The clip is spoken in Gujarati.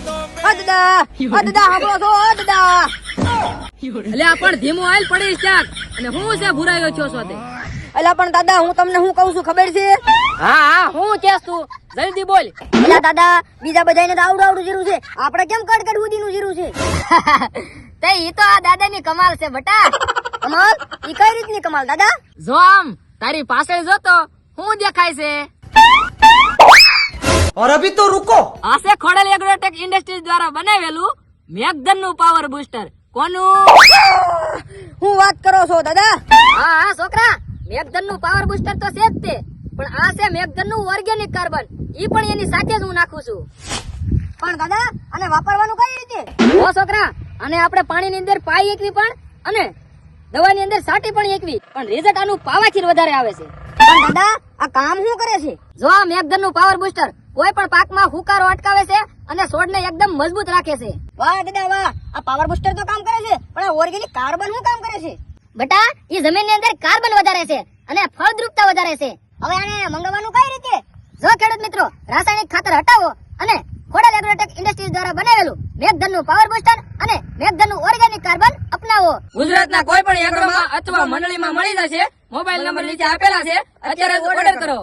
દાદા હાંભળો છો દાદા? એટલે આ પણ ધીમો ઓઇલ પડી સ્ટાર્ટ અને હું છે ભૂરાયો છો છો તે. અલા પણ દાદા હું તમને શું કહું છું ખબર છે? હા હું કેસ તું જલ્દી બોલ. અલા દાદા બીજા બધાને તો આવડું જીરું છે, આપણે કેમ કડકડ ઉદીનું જીરું છે? તે ઈ તો આ દાદાની કમાલ છે બટા. કમાલ? ઈ કઈ રીતની કમાલ દાદા? જો આમ તારી પાછળ જોતો હું દેખાય છે. और अभी तो रुको, આ છે ખોડલ એગ્રોટેક ઇન્ડસ્ટ્રીઝ દ્વારા બનાવેલું મેઘધન નું પાવર બૂસ્ટર. કોનું? હું વાત કરો છો દાદા? હા છોકરા, મેઘધન નું પાવર બૂસ્ટર તો છે જ તે, પણ આ છે મેઘધન નું ઓર્ગેનિક કાર્બન. ઈ પણ એની સાથે જ હું નાખું છું. પણ દાદા આને વાપરવાનું કઈ રીતે? ઓ છોકરા, અને આપણે પાણીની અંદર પાઈ એકવી પણ અને દવાની અંદર સાટી પણ એકવી, પણ રિઝલ્ટ આનું પાવાથી વધારે આવે છે. પણ દાદા આ કામ શું કરે છે? જો આ મેઘધન નું પાવર બૂસ્ટર કોઈ પણ પાકમાં હુકારો અટકાવે છે અને છોડને એકદમ મજબૂત રાખે છે. વાહ દાદા વાહ, આ પાવર બૂસ્ટર તો કામ કરે છે, પણ આ ઓર્ગેનિક કાર્બન શું કામ કરે છે? બટા, એ જમીનની અંદર કાર્બન વધારે છે અને ફળદ્રુપતા વધારે છે. હવે આને મંગાવવાનું કઈ રીતે? જો ખેડૂત મિત્રો, રાસાયણિક ખાતર હટાવો અને ખોડલ એગ્રોટેક ઇન્ડસ્ટ્રીઝ દ્વારા બનાવેલું મેઘધન નું પાવર બૂસ્ટર અને મેઘધન નું ઓર્ગેનિક કાર્બન અપનાવો. ગુજરાતના કોઈ પણ એગ્રોમાં અથવા મંડળીમાં મળી જશે. મોબાઈલ નંબર નીચે આપેલા છે, અત્યારે જ ઓર્ડર કરો.